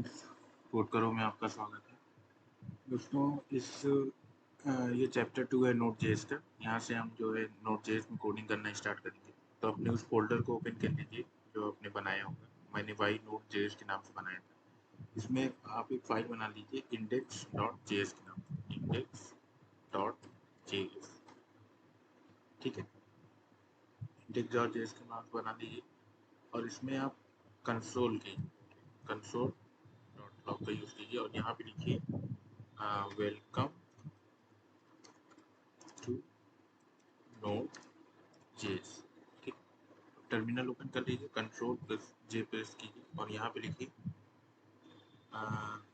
Friends, code करो में आपका स्वागत है। दोस्तों, ये चैप्टर 2 है नोड जेएस का। यहाँ से हम जो है नोड जेएस में कोडिंग करना स्टार्ट करेंगे। तो अपने उस फोल्डर को ओपन कर लीजिए जो आपने बनाया होगा। मैंने वाई नोड जेएस के नाम से बनाया था। इसमें आप एक फाइल बना लीजिए index.js के नाम से, index.js। ठीक है, index.js के नाम से बना लीजिए और इसमें आप कंसोल डॉट लॉग का यूज़ कीजिए और यहाँ पे लिखिए वेलकम टू नोड जेएस। ठीक, टर्मिनल ओपन कर लीजिए, कंट्रोल प्लस जे प्रेस कीजिए और यहाँ पे लिखिए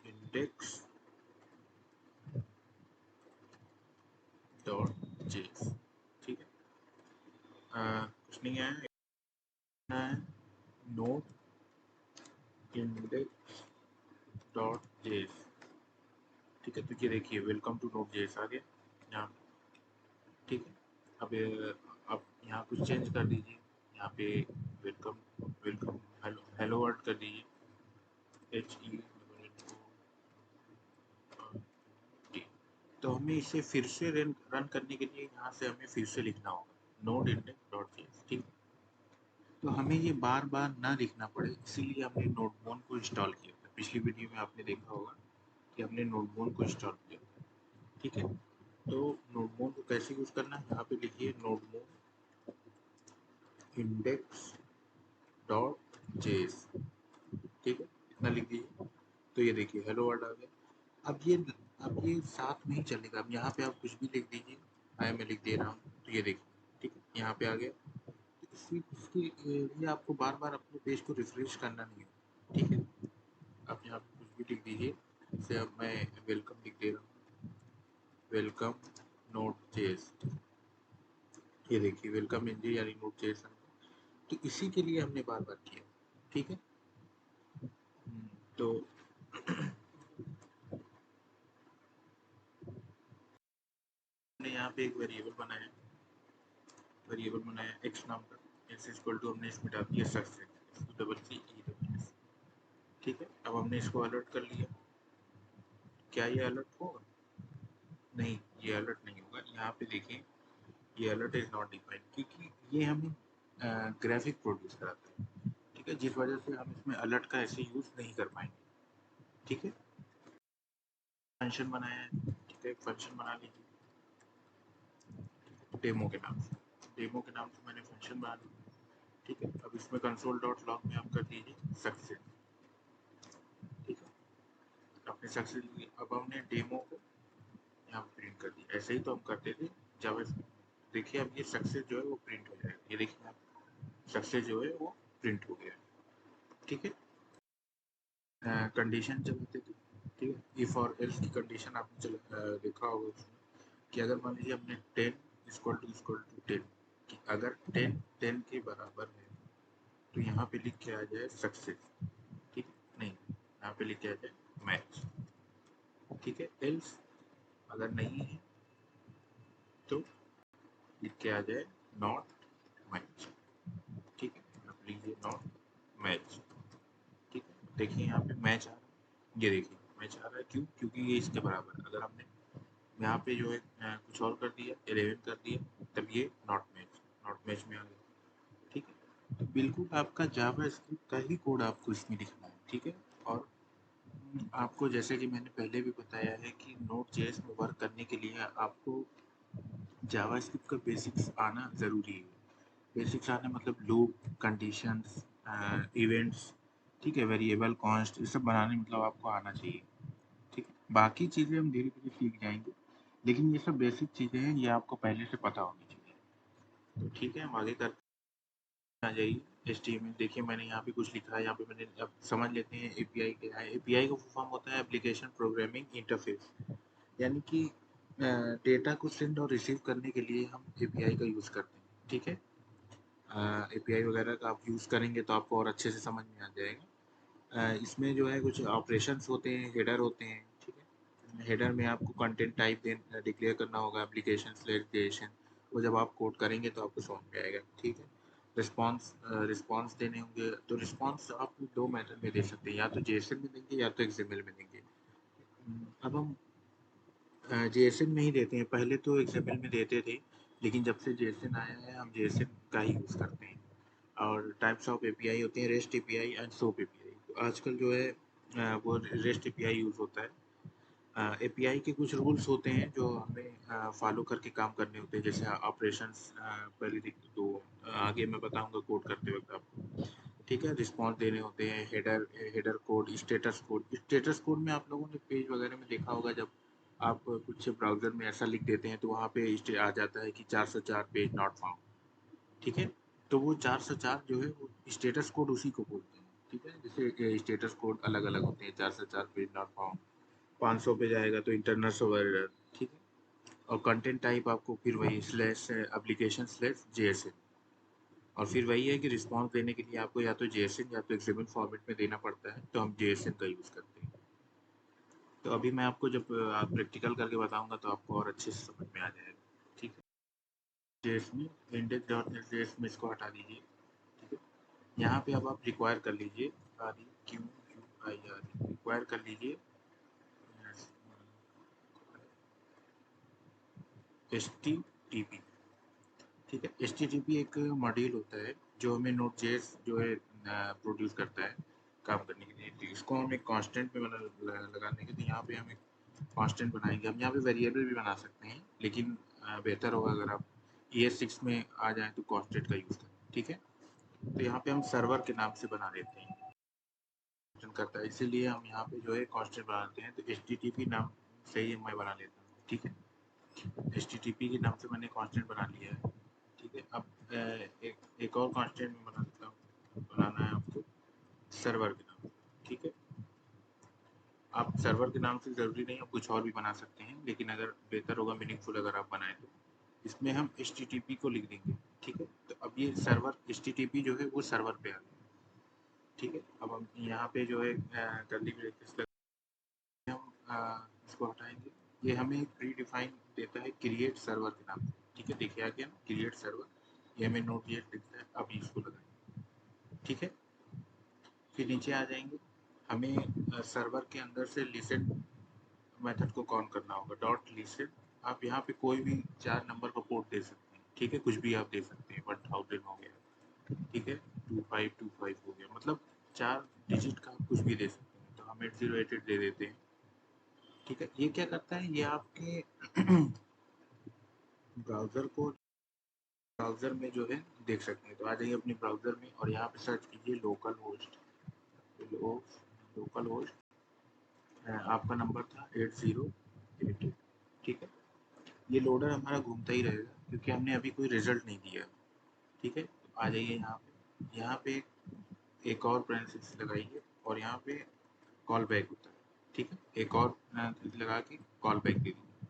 इंडेक्स डॉट जेएस। ठीक है, कुछ नहीं है नोड इंडेक्स डॉट जेएस। ठीक है, तो ये देखिए वेलकम टू नोड जेएस आ गया यहाँ। ठीक है, अब आप यहाँ कुछ चेंज कर दीजिए। यहाँ पे welcome welcome hello hello word कर दीजिए, HE। तो हमें इसे फिर से रन करने के लिए यहाँ से हमें फिर से लिखना होगा नोड इंडेक्स डॉट जेएस। ठीक, तो हमें ये बार बार ना लिखना पड़े, इसीलिए हमने नोडमोन को इंस्टॉल किया था। पिछली वीडियो में आपने देखा होगा कि हमने नोडमोन को इंस्टॉल किया था। ठीक है, तो नोडमोन को कैसे यूज करना है, यहाँ पे लिखिए नोडमोन इंडेक्स डॉट जेएस। ठीक है, इतना लिख दीजिए। तो ये देखिए हेलो वर्ड आ गया। अब ये साथ में ही चलेगा। अब यहाँ पे आप कुछ भी लिख दीजिए, मैं लिख दे रहा हूँ। तो ये देखिए, ठीक है, यहाँ पे आ गया। तो इसके लिए आपको बार बार अपने पेज को रिफ्रेश करना नहीं है। ठीक है, आप यहाँ पे कुछ भी लिख दीजिए। जैसे अब मैं वेलकम लिख दे रहा हूँ, वेलकम नोड जेएस। ये देखिए वेलकम इंजी यानी नोड जेएस। तो इसी के लिए हमने बार बार किया। ठीक है, तो हमने यहाँ पे एक वेरिएबल बनाया एक्स नाम का। एक्स इक्वल टू हमने इसमें डाल दिया सक्सेस, SUCCES। ठीक है, अब हमने इसको अलर्ट कर लिया। क्या ये अलर्ट होगा? नहीं, ये अलर्ट नहीं होगा। यहाँ पे देखिए ये अलर्ट इज नॉट डिफाइंड, क्योंकि ये हमें ग्राफिक प्रोड्यूस कराता है। ठीक है, जिस वजह से हम इसमें अलर्ट का ऐसे यूज नहीं कर पाएंगे। ठीक है, फंक्शन बनाया है। ठीक है, फंक्शन बना लीजिए डेमो के नाम से। डेमो के नाम से मैंने फंक्शन बना लिया। ठीक है, अब इसमें कंसोल डॉट लॉग में आप कर दीजिए सक्सेस। ठीक है, आपने सक्सेस लिया। अब हमने डेमो को यहाँ प्रिंट कर दिया। ऐसे ही तो हम करते थे जावा। देखिए अब ये सक्सेस जो है वो प्रिंट हो जाएगा। ये देखिए आप, सक्सेस जो है वो प्रिंट हो गया। ठीक है, कंडीशन चलाते थे। ठीक है, इफ और एल्स की कंडीशन आपने देखा होगा उसमें कि अगर मान लीजिए हमने 10 इक्वल टू 10, कि अगर 10 के बराबर है तो यहाँ पे लिख के आ जाए सक्सेस। ठीक है, नहीं, यहाँ पे लिख के आ जाए मैच। ठीक है, एल्स अगर नहीं है तो लिख के आ जाए नॉट मैच। ठीक है, आप लीजिए नॉट मैच। ठीक है, देखिए यहाँ पे मैच आ रहा है। ये देखिए मैच आ रहा है, क्यों? क्योंकि ये इसके बराबर है। अगर हमने यहाँ पे जो है कुछ और कर दिया, 11 कर दिया, तब ये नॉट मैच में आ गया। ठीक है, तो बिल्कुल आपका जावा स्क्रिप्ट का ही कोड आपको इसमें लिखना है। ठीक है, और आपको जैसे कि मैंने पहले भी बताया है कि नोड जेएस में वर्क करने के लिए आपको जावा स्क्रिप्ट का बेसिक्स आना ज़रूरी है। बेसिक्स आने मतलब लूप, कंडीशंस, इवेंट्स, ठीक है, वेरिएबल, कॉन्स्ट, ये सब बनाने मतलब आपको आना चाहिए। ठीक है, बाकी चीज़ें हम धीरे धीरे सीख जाएंगे, लेकिन ये सब बेसिक चीज़ें हैं, ये आपको पहले से पता होनी चाहिए। तो ठीक है, हम आगे करते आ जाइए। HTML देखिए मैंने यहाँ पे कुछ लिखा है। यहाँ पे मैंने, अब समझ लेते हैं API क्या है। API का फुल फॉर्म होता है एप्लीकेशन प्रोग्रामिंग इंटरफेस, यानी कि डेटा को सेंड और रिसीव करने के लिए हम API का यूज़ करते हैं। ठीक है, API वगैरह का आप यूज़ करेंगे तो आपको और अच्छे से समझ में आ जाएगा। इसमें जो है कुछ ऑपरेशंस होते हैं, हेडर होते हैं। ठीक है, हेडर में आपको कंटेंट टाइप डिक्लेयर करना होगा, एप्लीकेशन स्लैश JSON। वो जब आप कोड करेंगे तो आपको समझ में आएगा। ठीक है, रिस्पॉन्स देने होंगे तो रिस्पॉन्स आप दो मेथड में दे सकते हैं, या तो जेएसएन में देंगे या तो एक्सएमएल में देंगे। अब हम जेएसएन में ही देते हैं, पहले तो एक्सएमएल में देते थे, लेकिन जब से जेएसएन आया है हम जेएसएन का ही यूज़ करते हैं। और टाइप्स ऑफ एपीआई होते हैं rest API and soap API. तो आजकल जो है वो रेस्ट एपीआई यूज़ होता है। एपीआई के कुछ रूल्स होते हैं जो हमें फॉलो करके काम करने होते हैं, जैसे ऑपरेशंस पहले देख तो आगे मैं बताऊंगा कोड करते वक्त आपको। ठीक है, रिस्पॉन्स देने होते हैं, हेडर कोड, स्टेटस कोड में आप लोगों ने पेज वगैरह में देखा होगा, जब आप कुछ ब्राउज़र में ऐसा लिख देते हैं तो वहाँ पे आ जाता है कि 404 पेज नॉट फाउंड। ठीक है, तो वो 404 जो है वो स्टेटस कोड उसी को बोलते हैं। ठीक है, जैसे स्टेटस कोड अलग अलग होते हैं, 404 पेज नॉट फाउंड, 500 पे जाएगा तो इंटरनल सर्वर एरर। ठीक है, और कंटेंट टाइप आपको फिर वही स्लैश एप्लीकेशन स्लैश जेएसएन, और फिर वही है कि रिस्पॉन्स देने के लिए आपको या तो जेएसएन या तो एक्सएमएल फॉर्मेट में देना पड़ता है, तो हम जेएसएन का यूज़ करते हैं। तो अभी मैं आपको जब आप प्रैक्टिकल करके बताऊंगा तो आपको और अच्छे से समझ में आ जाएगा। ठीक है, जेएस में इंडेक्स डॉट नेट जेएस में इसको हटा दीजिए। ठीक है, यहाँ पे अब आप रिक्वायर कर लीजिए, REQUIR रिक्वायर कर लीजिए HTTP। ठीक है, HTTP एक मॉड्यूल होता है जो हमें Node.js जो है प्रोड्यूस करता है काम करने के लिए। तो इसको हम एक कांस्टेंट पे लगाने के लिए यहाँ पे हम एक कांस्टेंट बनाएंगे। हम यहाँ पे वेरिएबल भी बना सकते हैं, लेकिन बेहतर होगा अगर आप ES6 में आ जाएं तो कांस्टेंट का यूज़ करें। ठीक है, तो यहाँ पे हम सर्वर के नाम से बना देते हैं, करता है इसीलिए हम यहाँ पे जो है कांस्टेंट बनाते हैं। तो HTTP नाम से ही मैं बना लेता हूँ। ठीक है, HTTP के नाम से मैंने कांस्टेंट बना लिया है। ठीक है, अब एक और कांस्टेंट में बनाना है आपको सर्वर के नाम। ठीक है, आप सर्वर के नाम से ज़रूरी नहीं आप कुछ और भी बना सकते हैं, लेकिन अगर बेहतर होगा मीनिंगफुल अगर आप बनाए तो इसमें हम HTTP को लिख देंगे। ठीक है, तो अब ये सर्वर HTTP जो है वो सर्वर पे आ गया। ठीक है, अब हम यहाँ पे जो है कर्ली ब्रैकेट्स हम इसको हटाएंगे। ये हमें प्री डिफाइन देता है क्रिएट सर्वर के नाम से। ठीक है, देखिए आ गया ना क्रिएट सर्वर, ये हमें Node.js दिखता है। अब इसको लगाएंगे। ठीक है, फिर नीचे आ जाएंगे, हमें सर्वर के अंदर से लिसन मेथड को कॉल करना होगा, डॉट लिसन। आप यहाँ पे कोई भी 4 नंबर का पोर्ट दे सकते हैं। ठीक है, कुछ भी आप दे सकते हैं, 1000 हो गया। ठीक है, 2525 हो गया, मतलब 4 डिजिट का आप कुछ भी दे सकते हैं। तो हम 8088 दे देते हैं। ठीक है, ये क्या करता है, ये आपके ब्राउज़र को ब्राउज़र में जो है देख सकते हैं। तो आ जाइए अपने ब्राउज़र में और यहाँ पे सर्च कीजिए लोकल होस्ट। लोकल होस्ट आपका नंबर था 8088। ठीक है, ये लोडर हमारा घूमता ही रहेगा क्योंकि हमने अभी कोई रिजल्ट नहीं दिया। ठीक है, तो आ जाइए यहाँ पे एक और पैरेंथेसिस लगाइए और यहाँ पे कॉल बैक होता है। ठीक है, एक और लगा के कॉल बैक दे दीजिए।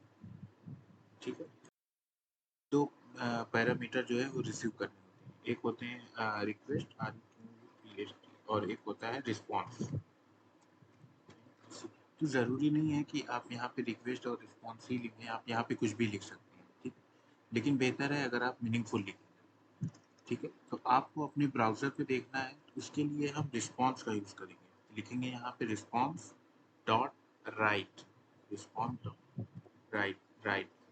ठीक है, दो पैरामीटर जो है वो रिसीव करने होते हैं, एक होते हैं रिक्वेस्ट और एक होता है रिस्पॉन्स। तो ज़रूरी नहीं है कि आप यहाँ पे रिक्वेस्ट और रिस्पॉन्स ही लिखें, आप यहाँ पे कुछ भी लिख सकते हैं। ठीक, लेकिन बेहतर है अगर आप मीनिंगफुल लिखें। ठीक है, तो आपको अपने ब्राउज़र पे देखना है तो उसके लिए हम रिस्पॉन्स का यूज़ करेंगे। लिखेंगे यहाँ पे response dot right, response dot right.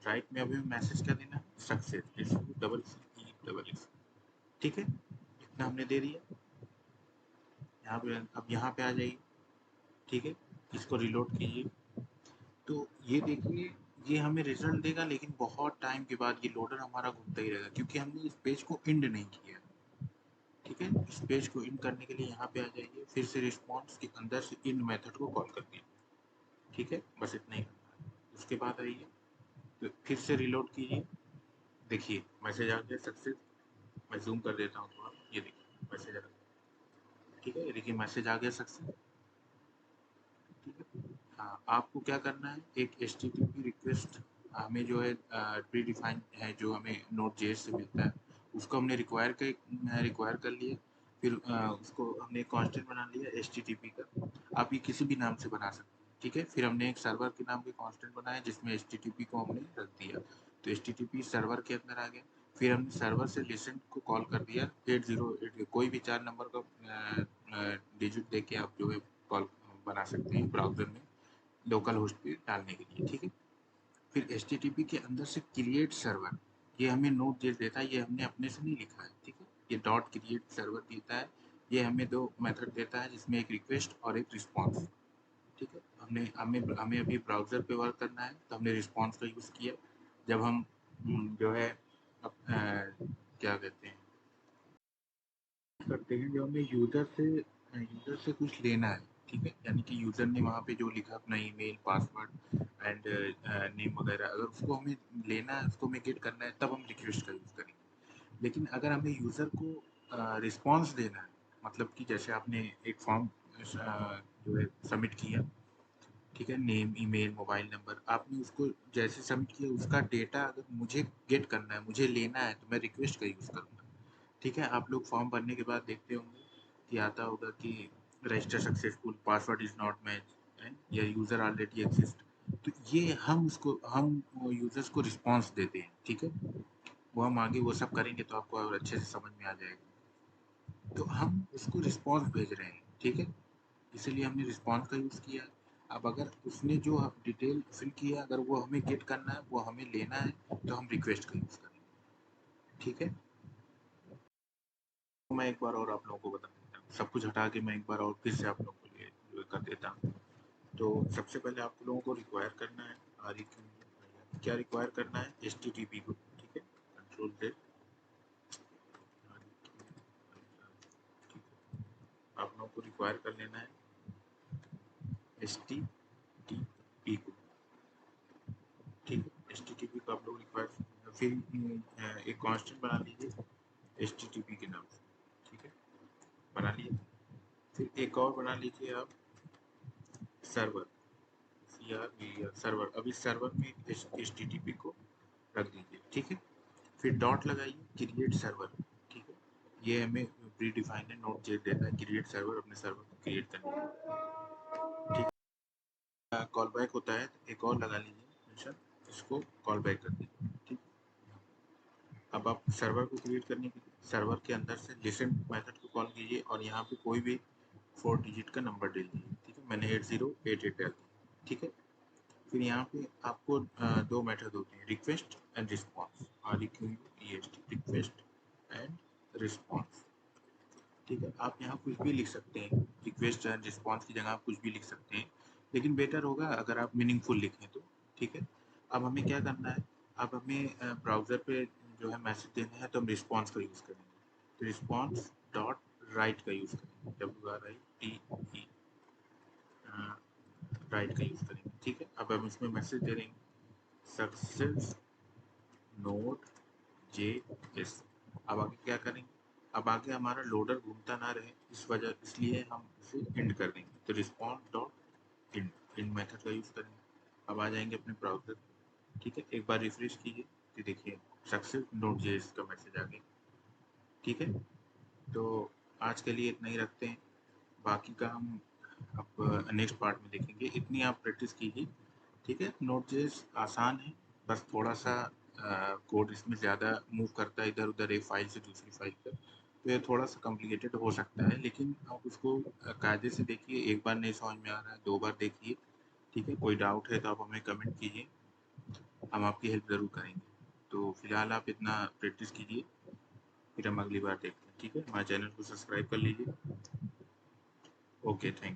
Right में अभी मैसेज क्या देना है, सक्सेस, SUSS। ठीक है, इतना हमने दे दिया। यहाँ पे अब यहाँ पे आ जाइए। ठीक है, इसको रिलोड कीजिए तो ये देखिए ये हमें रिजल्ट देगा, लेकिन बहुत टाइम के बाद ये लोडर हमारा घूमता ही रहेगा क्योंकि हमने इस पेज को इंड नहीं किया। ठीक है, इस पेज को इंड करने के लिए यहाँ पे आ जाइए, फिर से रिस्पॉन्स के अंदर से इंड मेथड को कॉल कर दिए। ठीक है, बस इतना ही करना है। उसके बाद आइए तो फिर से रिलोड कीजिए, देखिए मैसेज आ गया सक्सेस। मैं जूम कर देता हूँ थोड़ा, ये देखिए मैसेज आ गया। ठीक है, ये देखिए मैसेज आ गया सक्सेस। ठीक है, हाँ आपको क्या करना है, एक HTTP रिक्वेस्ट हमें जो है प्री डिफाइन है जो हमें Node.js से मिलता है, उसको हमने रिक्वायर कर लिया। फिर उसको हमने कांस्टेंट बना लिया HTTP का। आप ये किसी भी नाम से बना सकते हैं। ठीक है, फिर हमने एक सर्वर के नाम के कांस्टेंट बनाया जिसमें HTTP को हमने रख दिया, तो HTTP सर्वर के अंदर आ गया। फिर हमने सर्वर से लिसन को कॉल कर दिया 808, कोई भी 4 नंबर का डिजिट दे के आप जो है कॉल बना सकते हैं ब्राउज़र में लोकल होस्ट पे डालने के लिए, ठीक है। फिर एचटीटीपी के अंदर से क्रिएट सर्वर, ये हमें नोट जेस देता है, ये हमने अपने से नहीं लिखा है, ठीक है। ये डॉट क्रिएट सर्वर देता है, ये हमें 2 मेथड देता है जिसमें एक रिक्वेस्ट और एक रिस्पॉन्स, ठीक है। हमने हमें हमें अभी ब्राउज़र पे वर्क करना है तो हमने रिस्पॉन्स का यूज़ किया। जब हम जो है क्या कहते हैं करते हैं, जब हमें यूज़र से कुछ लेना है, ठीक है, यानी कि यूज़र ने वहाँ पे जो लिखा अपना ईमेल पासवर्ड एंड नेम वगैरह, अगर उसको हमें लेना है, उसको हमें गेट करना है, तब हम रिक्वेस्ट का यूज़ करेंगे। लेकिन अगर हमें यूज़र को रिस्पॉन्स देना है, मतलब कि जैसे आपने एक फॉर्म जो है सबमिट किया, ठीक है, नेम ईमेल मोबाइल नंबर, आपने उसको जैसे सबमिट किया उसका डेटा अगर मुझे गेट करना है, मुझे लेना है, तो मैं रिक्वेस्ट का यूज़ करूँगा, ठीक है। आप लोग फॉर्म भरने के बाद देखते होंगे कि आता होगा कि register successful, password is not match या यूज़र ऑलरेडी एग्जिस्ट, तो ये हम यूज़र्स को रिस्पॉन्स देते हैं, ठीक है। वो हम आगे वो सब करेंगे तो आपको और अच्छे से समझ में आ जाएगा। तो हम उसको रिस्पॉन्स भेज रहे हैं, ठीक है, इसीलिए हमने रिस्पॉन्स का यूज़ किया है। अब अगर उसने जो डिटेल फिल किया, अगर वो हमें गेट करना है, वो हमें लेना है, तो हम रिक्वेस्ट का यूज़ करेंगे, ठीक है। तो मैं एक बार और आप लोगों को बता देता हूँ, सब कुछ हटा के मैं एक बार और फिर से आप लोगों के लिए जो कर देता हूँ। तो सबसे पहले आप लोगों को रिक्वायर करना है क्या रिक्वायर करना है, एच टी टी पी को, ठीक है, कंट्रोल से आप लोगों को रिक्वायर कर लेना है एच टी टी पी को, ठीक है। एच टी टी पी को आप लोग रिक्वायर, फिर एक कांस्टेंट बना लीजिए एच टी टी पी के नाम से, ठीक है, बना लिए। फिर एक और बना लीजिए आप सर्वर, सर्वर, अब इस सर्वर में एच टी टी पी को रख दीजिए, ठीक है। फिर डॉट लगाइए क्रिएट सर्वर, ठीक है, ये हमें प्री डिफाइंड है, नोट जेस देता है क्रिएट सर्वर, अपने सर्वर को क्रिएट करने के लिए, ठीक है। कॉल बैक होता है तो एक और लगा लीजिए मेंशन, इसको कॉल बैक कर दीजिए, ठीक। अब आप सर्वर को क्रिएट करने के लिए सर्वर के अंदर से लिसन मेथड को कॉल कीजिए और यहाँ पे कोई भी 4 डिजिट का नंबर डाल दीजिए, ठीक है, मैंने 8088 डाल दिया, ठीक है। फिर यहाँ पे आपको 2 मेथड होते हैं, request and response, request and response, ठीक है। आप यहाँ कुछ भी लिख सकते हैं, रिक्वेस्ट एंड रिस्पॉन्स की जगह आप कुछ भी लिख सकते हैं, लेकिन बेटर होगा अगर आप मीनिंगफुल लिखें तो, ठीक है। अब हमें क्या करना है, अब हमें ब्राउज़र पे जो है मैसेज देना है, तो हम रिस्पॉन्स का यूज़ करेंगे, तो रिस्पॉन्स डॉट राइट का यूज़ करेंगे, WRITE राइट का यूज़ करेंगे, ठीक है। अब हम इसमें मैसेज दे देंगे सक्सेस नोड JS। अब आगे क्या करेंगे, अब आगे हमारा लोडर घूमता ना रहे, इसलिए हम इसे इंड कर देंगे, तो रिस्पॉन्स डॉट इंड मेथड का यूज़ करेंगे। अब आ जाएंगे अपने ब्राउज़र, ठीक है, एक बार रिफ्रेश कीजिए तो देखिए सक्सेस नोड JS का मैसेज आ गया, ठीक है। तो आज के लिए इतना ही रखते हैं, बाकी का हम अब नेक्स्ट पार्ट में देखेंगे। इतनी आप प्रैक्टिस कीजिए, ठीक है। नोट जेएस आसान है, बस थोड़ा सा कोड इसमें ज़्यादा मूव करता है इधर उधर एक फाइल से दूसरी फाइल पर, तो ये थोड़ा सा कॉम्प्लिकेटेड हो सकता है, लेकिन आप उसको कायदे से देखिए, एक बार नहीं समझ में आ रहा है 2 बार देखिए, ठीक है। कोई डाउट है तो आप हमें कमेंट कीजिए, हम आपकी हेल्प ज़रूर करेंगे। तो फिलहाल आप इतना प्रैक्टिस कीजिए, फिर हम अगली बार देखते हैं, ठीक है। हमारे चैनल को सब्सक्राइब कर लीजिए। Okay, thank you.